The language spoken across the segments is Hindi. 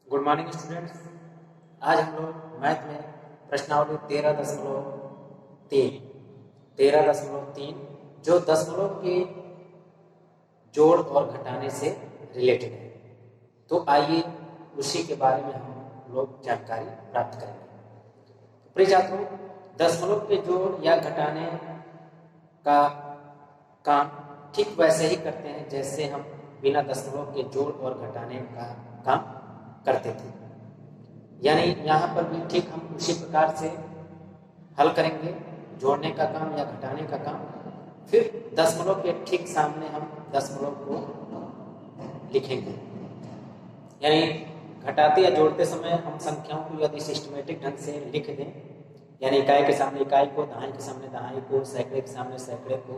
Good morning students. आज हम लोग मैथ में प्रश्नावली 13.3 जो दशमलव के जोड़ और घटाने से रिलेटेड है। तो आइए उसी के बारे में हम लोग जानकारी प्राप्त करेंगे। तो प्रिय छात्रों, दशमलव के जोड़ या घटाने का काम ठीक वैसे ही करते हैं जैसे हम बिना दशमलव के जोड़ और घटाने का काम करते थे। यानी यहाँ पर भी ठीक हम उसी प्रकार से हल करेंगे, जोड़ने का काम या घटाने का काम। फिर दशमलव के ठीक सामने हम दशमलव को लिखेंगे। यानी घटाते या जोड़ते समय हम संख्याओं को यदि सिस्टमेटिक ढंग से लिख दें, यानी इकाई के सामने इकाई को, दहाई के सामने दहाई को, सैकड़े के सामने सैकड़े को,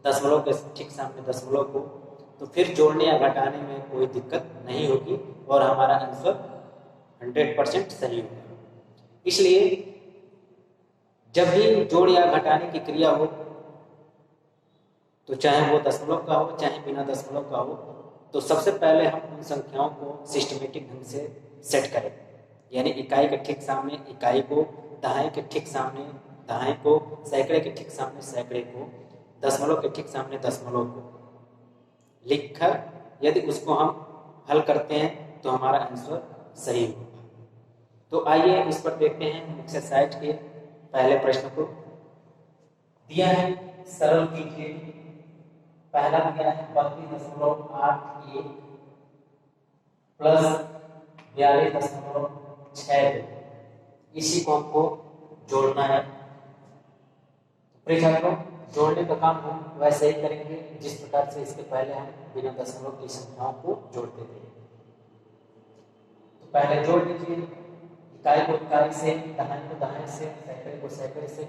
दशमलव के ठीक सामने दशमलव को, तो फिर जोड़ने या घटाने में कोई दिक्कत नहीं होगी और हमारा आंसर 100% सही होगा। इसलिए जब भी जोड़ या घटाने की क्रिया हो, तो चाहे वो दशमलव का हो चाहे बिना दशमलव का हो, तो सबसे पहले हम उन संख्याओं को सिस्टमेटिक ढंग से सेट करें। यानी इकाई के ठीक सामने इकाई को, दहाई के ठीक सामने दहाई को, सैकड़े के ठीक सामने सैकड़े को, दशमलव के ठीक सामने दशमलव को लिखकर यदि उसको हम हल करते हैं तो हमारा आंसर सही होगा। तो आइए इस पर देखते हैं एक्सरसाइज के पहले प्रश्न को। दिया है, सरल कीजिए। पहला दिया है 32.81 प्लस 42.62। इसी को हमको जोड़ना है। प्रिय छात्रों, जोड़ने का काम हम वैसे ही करेंगे जिस प्रकार से इसके पहले हम बिना दशमलव की संख्याओं को जोड़ते थे। तो पहले जोड़ लीजिए, इकाई को इकाई से, दहाई को दहाई से, सैकड़े को सैकड़े से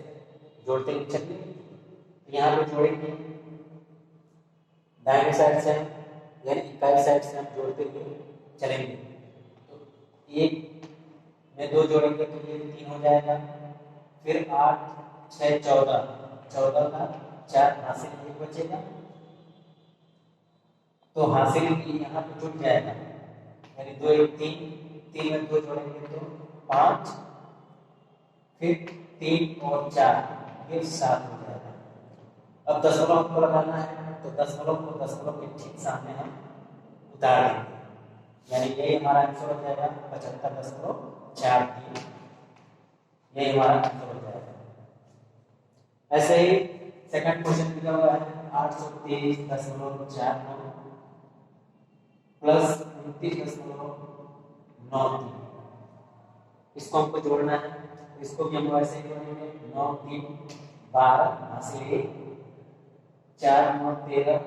जोड़ते हुए चलिए। यहाँ पे जोड़ेंगे दाहिने साइड से, यानी इकाई साइड से हम जोड़ते हुए चलेंगे। तो 1 में 2 जोड़ेंगे तो ये 3 हो जाएगा। फिर 8, 6, 14, 14 का 4 हासिल 1 बचेगा, तो हासिल यहाँ पे जुट जाएगा। यानी 2 1 3, 3 में 2 जोड़ेंगे तो 5, फिर 3 और 4 ये 7 हो जाएगा। अब दशमलव को लगाना है, तो दशमलव को दशमलव के ठीक सामने हम उतार देंगे। यानी ये हमारा आंसर हो जाएगा 75.43। ये हमारा आंसर हो जाएगा। ऐसे ही सेकंड क्वेश्चन दिया हुआ है 823.49 प्लस 29.93। इसको हमको जोड़ना है। इसको भी हम वैसे ही जोड़ेंगे। 9 3 12 हासिल 1, 4 9 13,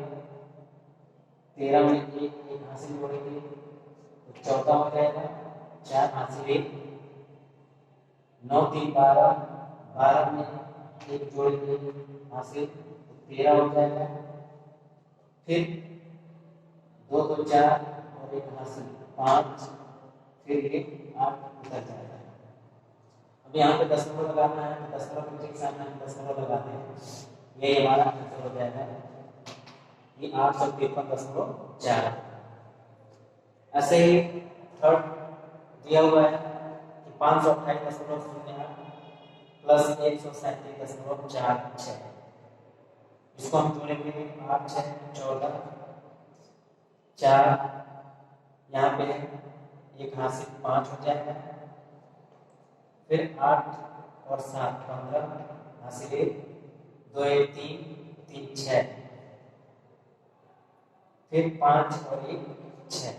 13 में 1 हासिल जोड़ेंगे तो 14 हो जाएगा। 4 हासिल 1, 9 3 12, 12 में 1 जोड़ेंगे हासिल 13 हो जाएगा। फिर 2 2 4 और 1 हासिल 5, फिर 1 8 उधर जाएगा। अब यहाँ पे दशमलव लगाना है, तो दशमलव के ठीक सामने हम दशमलव लगाते हैं। ये हमारा आंसर हो जाएगा, ये 853.4। ऐसे ही थर्ड दिया हुआ है कि 528.08 प्लस 137.46। इसको हम जोड़ेंगे 8 6 14, 4 यहाँ पे 1 हासिल 5 हो जाएगा। फिर 8 और 7 15 हासिल 1, 2 1 3 3 6, फिर 5 और 1 6,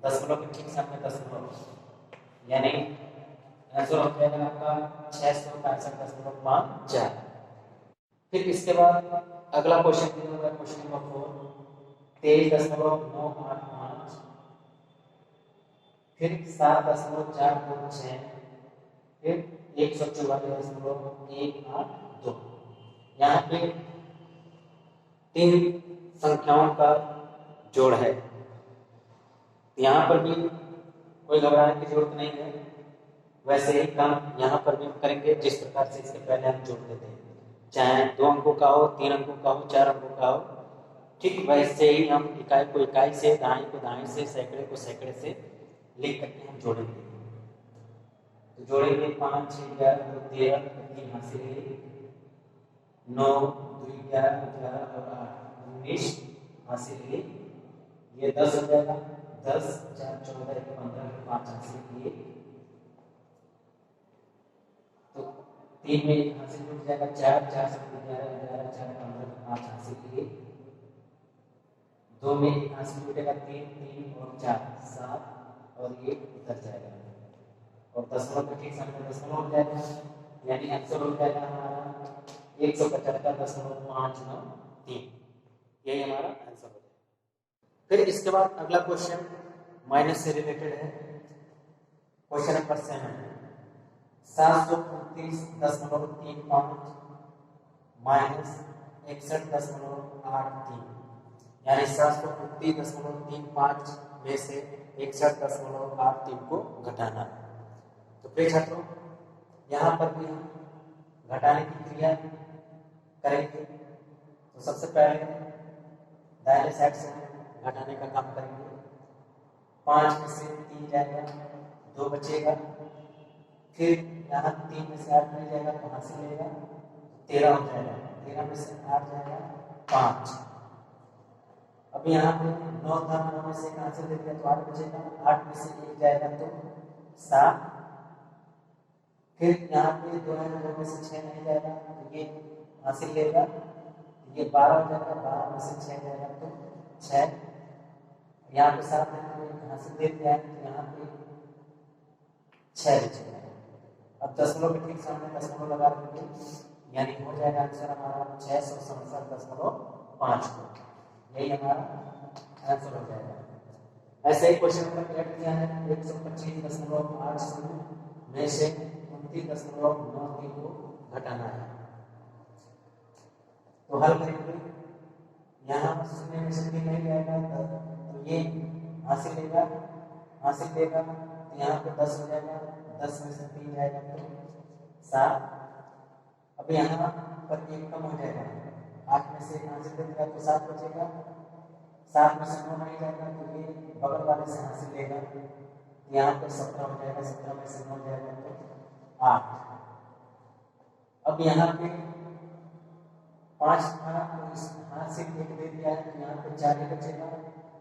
दशमलव के ठीक सामने दशमलव, यानी आंसर हो जाएगा आपका 665.54। फिर इसके बाद अगला क्वेश्चन दिया हुआ है, क्वेश्चन नंबर 4 23.985, फिर 7.426, फिर 144.182। यहाँ पे 3 संख्याओं का जोड़ है। यहाँ पर भी कोई घबराने की जरूरत नहीं है। वैसे ही काम यहाँ पर भी करेंगे जिस प्रकार से इसके पहले हम जोड़ते थे। चाहे 2 अंकों का हो, 3 अंकों का हो, 4 अंकों का हो, ठीक वैसे ही हम इकाई को इकाई से, दहाई को दहाई से, सैकड़े को सैकड़े से लिख करके हम जोड़ेंगे। तो जोड़ेंगे 5 6 11 2 13 3 हासिल है 9 2 11 11 और 8 19 हासिल है ये 10 हो जाएगा 10 4 14 1 15 5 हासिल किए तो 3 में 1 हासिल जुड़ जाएगा 4 4 से 11 11 4 15 5 हासिल किए 2 में 1 हासिल जुड़ेगा 3 3 और 4 7 और ये उतर जाएगा और दशमलव के ठीक सामने दशमलव हो जाएगा यानी आंसर हो जाएगा हमारा 175.593 यही हमारा आंसर हो जाएगा। फिर इसके बाद अगला क्वेश्चन माइनस से रिलेटेड है। क्वेश्चन नंबर 7 729.35 माइनस 61.83 यानी 729.35 में से 61.83 को घटाना है। तो प्रिय छात्रों यहाँ पर भी हम घटाने की क्रिया करेंगे। तो सबसे पहले दाहिने साइड से हम घटाने का काम करेंगे। 5 में से 3 जाएगा 2 बचेगा फिर यहाँ 3 में से 8 नहीं जाएगा तो हासिल लेगा 13 हो जाएगा 13 में से 8 जाएगा 5। अब यहाँ पे 9 था 9 में से हासिल ले लिया तो 8 बचेगा 8 में से 1 जाएगा तो 7 फिर यहाँ पे 2 में से 6 नहीं जाएगा तो ये हासिल लेगा ये 12 हो जाएगा 12 में से 6 जाएगा तो 6 यहाँ पे 7 हासिल दे दिया है तो यहाँ पे 6 बचेगा। अब दशमलव के ठीक सामने दशमलव लगा देंगे यानी हो जाएगा आंसर हमारा 667.5 यही हमारा आंसर हो जाएगा। ऐसे ही क्वेश्चन नंबर 8 किया है 125.80 में से 29.93 को घटाना है। तो हल करेंगे यहाँ शून्य में से 3 नहीं जाएगा तो ये हासिल लेगा तो यहाँ पे 10 हो जाएगा 10 में से 3 जाएगा तो 7। अब यहाँ पर 1 कम हो जाएगा 8 में से हासिल देगा तो 7 बचेगा 7 में से 9 नहीं जाएगा तो ये बगल वाले से हासिल लेगा यहाँ पे 17 हो जाएगा 17 में से 9 जाएगा तो 8। अब यहाँ पे 5 हासिल 1 दे दिया है तो यहाँ पे 4 ही बचेगा।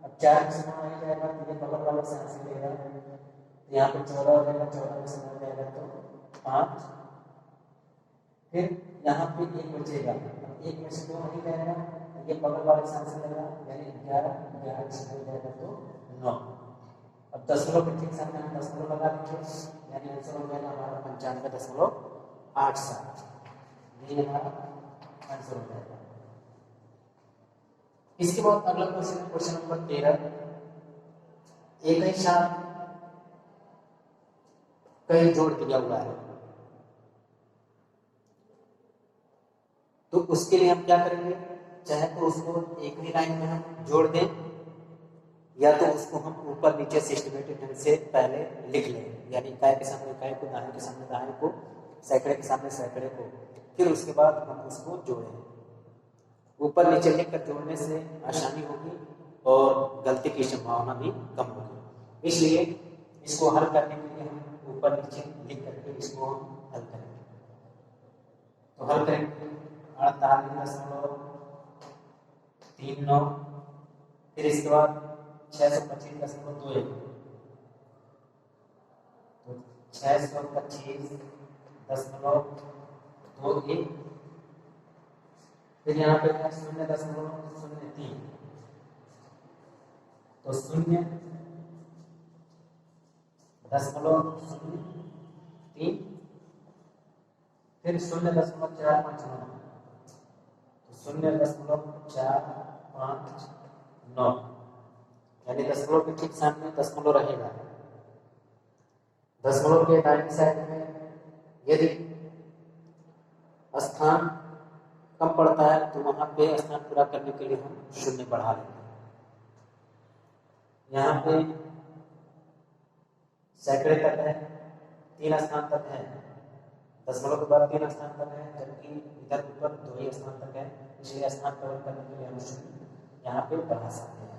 अब 4 में से 9 नहीं जाएगा तो ये बगल वाले से हासिल लेगा तो यहाँ पे 14 हो जाएगा 14 में से 9 जाएगा तो 5। फिर यहाँ पे 1 बचेगा 1 में से 2 नहीं जाएगा तो ये बगल वाले से हासिल लेगा यानी 11 11 में से 2 जाएगा तो 9। अब दशमलव के ठीक सामने हम दशमलव लगा देंगे यानी आंसर हो जाएगा हमारा 95.87 ये हमारा आंसर हो जाएगा। इसके बाद अगला क्वेश्चन है क्वेश्चन नंबर 13 एक ही साथ कई जोड़ दिया हुआ है तो उसके लिए हम क्या करेंगे चाहे तो उसको एक ही लाइन में हम जोड़ दें या तो उसको हम ऊपर नीचे सिस्टमेटिक ढंग से पहले लिख लें यानी इकाई के सामने इकाई को दाहिने के सामने दाहिने को सैकड़े के सामने सैकड़े को फिर उसके बाद हम उसको जोड़ें। ऊपर नीचे लिखकर जोड़ने से आसानी होगी और गलती की संभावना भी कम होगी इसलिए इसको हल करने के लिए हम ऊपर नीचे लिख करके इसको हम हल करेंगे। तो हल करेंगे 48.39 फिर इसके बाद 625.21 तो 625.21 फिर यहाँ पे है 0.03 तो 0.03 फिर 0.459 तो 0.459 यानी दशमलव के ठीक सामने दशमलव रहेगा। दशमलव के दाहिनी साइड में यदि स्थान कम पड़ता है तो वहां पे स्थान पूरा करने के लिए हम 0 बढ़ा लेंगे। यहाँ पे सैकड़े तक है 3 स्थान तक है दशमलव के बाद 3 स्थान तक है जबकि इधर ऊपर 2 ही स्थान तक है इसलिए स्थान कवर करने के लिए हम 0 यहाँ पे बढ़ा सकते हैं।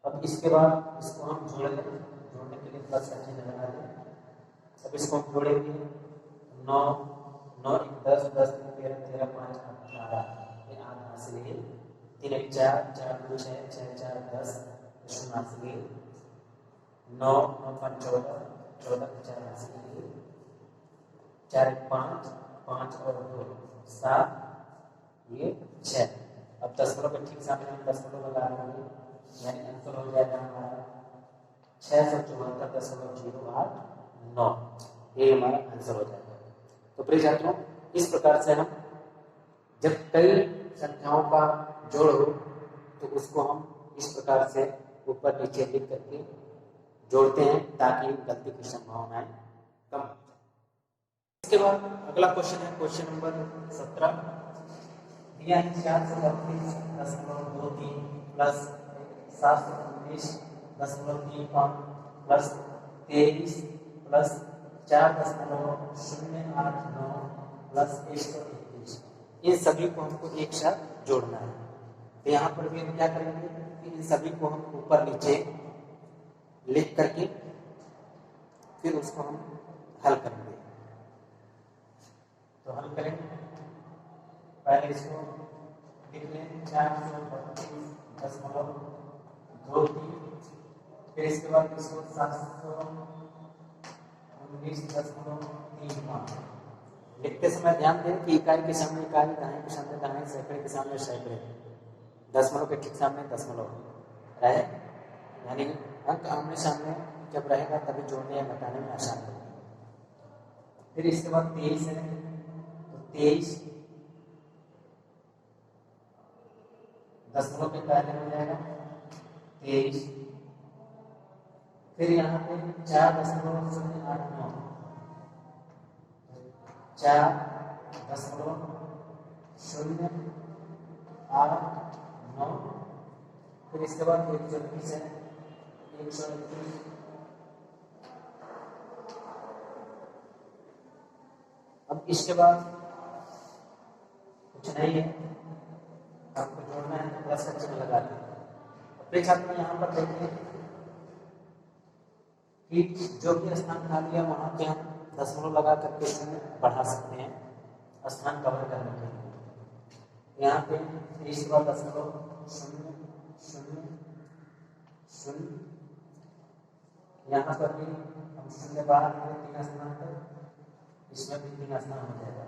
अब अब इसके बाद इसको हम जोड़ लें, जोड़ने के लिए प्लस का चिन्ह लगा दें। अब इसको हम जोड़ेंगे 9 9 1 10 10 13 13 5 18 ये 8 हासिल है, 3 1 4 4 2 6 6 4 10 शून्य हासिल है, 9 9 5 14 14 4 हासिल है, 4 1 5 5 और 2 7 ये 6। अब दशमलव के ठीक सामने हम दशमलव लगा देंगे, यानी आंसर हो जाएगा हमारा 674.089, ये हमारा आंसर हो जाएगा। तो प्रिय छात्रों, इस प्रकार से हम जब कई संख्याओं का जोड़ हो तो उसको हम इस प्रकार से ऊपर नीचे लिख करके जोड़ते हैं ताकि गलती की संभावनाएं कम हो जाए। इसके बाद अगला क्वेश्चन है क्वेश्चन नंबर 17। दिया है 432.23 प्लस 719.35 प्लस 23 प्लस 4.089 प्लस 121, इन सभी को हमको एक साथ जोड़ना है। तो यहाँ पर भी हम क्या करेंगे कि इन सभी को हम ऊपर नीचे लिख करके फिर उसको हम हल करेंगे। तो हल करेंगे, पहले इसको लिख लें 432.23, फिर इसके बाद इसको 719.35। लिखते समय ध्यान दें कि इकाई के सामने इकाई, दहाई के सामने दहाई, सैकड़े के सामने सैकड़े, दशमलव के ठीक सामने दशमलव रहे, यानी अंक आमने सामने जब रहेगा तभी जोड़ने या घटाने में आसान होगी। फिर इसके बाद 23 है, तो 23 दशमलव के पहले हो जाएगा 23, फिर यहाँ पे 4.089 4.089, फिर इसके बाद 121 है, 121, अब इसके बाद कुछ नहीं है, आपको जोड़ना है तो प्लस का चिन्ह लगा दें। फिर छात्र यहाँ पर देखिए कि जो भी स्थान खाली है वहाँ पे हम दशमलव लगा करके शून्य बढ़ा सकते हैं स्थान कवर करने के लिए। यहाँ पे इस बार दशमलव 0 0 0, यहाँ पर भी हम शून्य बढ़ा देंगे 3 स्थान पर, इसमें भी 3 स्थान हो जाएगा।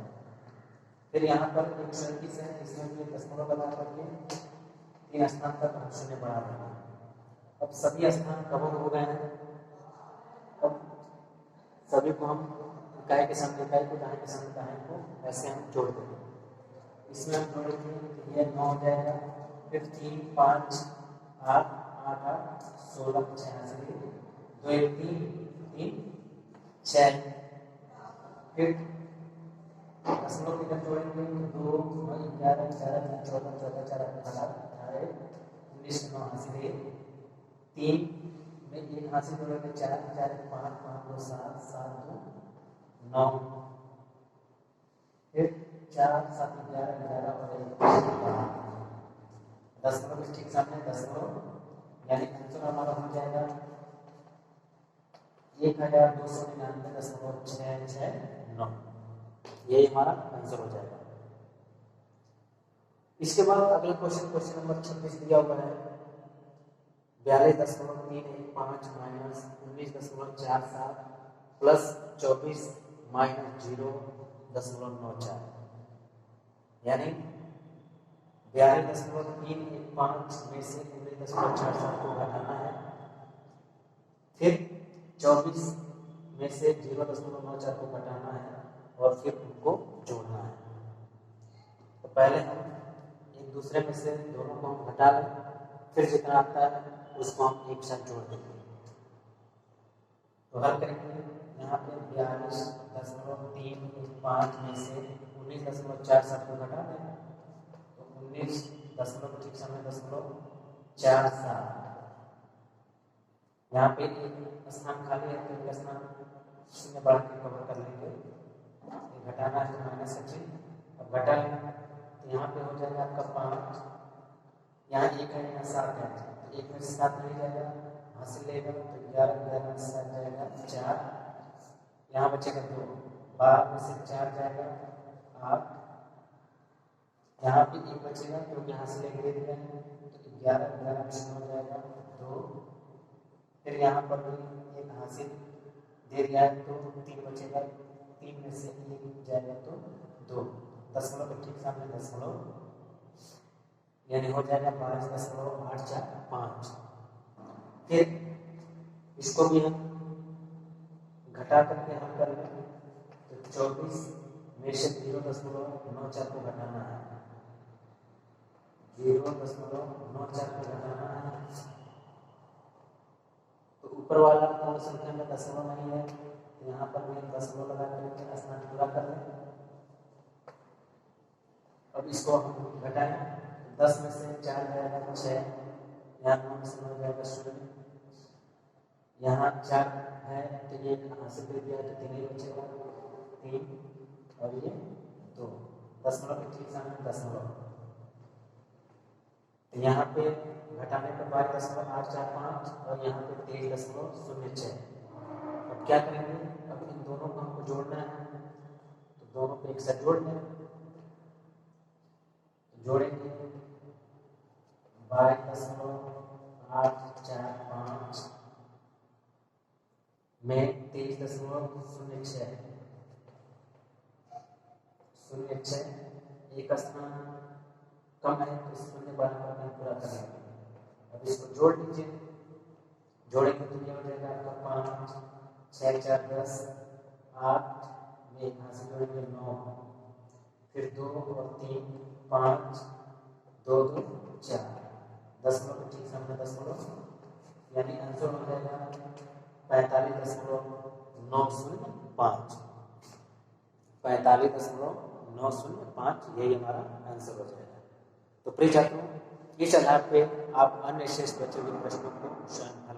फिर यहाँ पर 121 है, इसमें भी दशमलव लगा करके 3 स्थान तक हम शून्य बढ़ा देंगे। अब सभी स्थान कवर हो गए हैं। अब सभी को हम इकाई के सामने इकाई को, दहाई के सामने दहाई को ऐसे हम जोड़ देंगे। इसमें हम जोड़ेंगे तो ये 9 हो जाएगा, फिर 3 5 8 8 8 16 86, 2 1 3 3 6, फिर दशमलव के इधर जोड़ेंगे 2 11 11 14 14 4 18 19 9 हासिल है, 3 में 1 हासिल जोड़ेंगे 4 4 5 5 2 7 7 2 9, फिर 4 7 11 11 और 1 दशमलव के ठीक सामने दशमलव, यानी आंसर हमारा हो जाएगा 1299.669, यही हमारा आंसर हो जाएगा। इसके बाद अगला क्वेश्चन क्वेश्चन नंबर 26 दिया हुआ है 42.315 माइनस 19.47 प्लस 24 माइनस 0.94, यानी 42.315 में से 19.47 को घटाना है, फिर 24 में से 0.94 को घटाना है और फिर उनको जोड़ना है। तो पहले हम एक दूसरे में से दोनों को हम घटा लें, फिर जितना आता है उसको हम एक साथ जोड़ देंगे। तो हल करेंगे, यहाँ पे 42.315 में से 19.47 को घटा दें, तो 19 ठीक समय 0.47, यहाँ पे एक स्थान खाली है तो एक स्थान शून्य बढ़ा के कवर कर लेंगे, घटाना है तो माइनस का चिन्ह, अब घटा लें तो यहाँ पे हो जाएगा आपका 5, यहाँ 1 है यहाँ 7 है, तो एक में से 7 नहीं जाएगा, हासिल लेगा तो 11 11 में से 7 जाएगा 4, यहाँ बचेगा 2, 12 में से 4 जाएगा 8, यहाँ पे 1 बचेगा क्योंकि हासिल एक दे दिया है तो 11 11 में से 9 जाएगा 2, फिर यहाँ पर भी एक हासिल दे दिया है तो 3 बचेगा, 3 में से 1 जाएगा तो 2, दशमलव के ठीक सामने दशमलव यानी हो जाएगा 22.845। फिर इसको भी हम घटा करके हम कर लें तो 24 में से 0.94 को घटाना है, 0.94 को घटाना है तो ऊपर वाला पूर्ण संख्या में दशमलव नहीं है तो यहाँ पर भी हम दशमलव लगा करके स्थान पूरा कर लें। अब इसको हम घटाएं, 10 में से 4 जाएगा 6, यहाँ 9 में से 9 जाएगा 0, यहाँ 4 है तो ये हासिल कर दिया तो 3 ही बचेगा 3 और ये 2, दशमलव के ठीक सामने दशमलव, तो यहाँ पे घटाने पर 22.845 और यहाँ पे 23.06। अब क्या करेंगे, अब इन दोनों को हमको जोड़ना है तो दोनों को एक साथ जोड़ दें, जोड़ेंगे 22.845 में 23.06 एक स्थान कम है तो इस शून्य वाले का पूरा करेंगे। अब इसको जोड़ लीजिए, जोड़ेंगे तो ये हो जाएगा आपका 5 6 4 10 8 में यहाँ से जोड़ेंगे 9, फिर 2 और 3 5 2 2 4, दशमलव के ठीक सामने दशमलव यानी आंसर हो जाएगा 45.905, 45.905 यही हमारा आंसर हो जाएगा। तो प्रिय छात्रों, इस आधार पे आप अन्य शेष बचे हुए प्रश्नों को स्वयं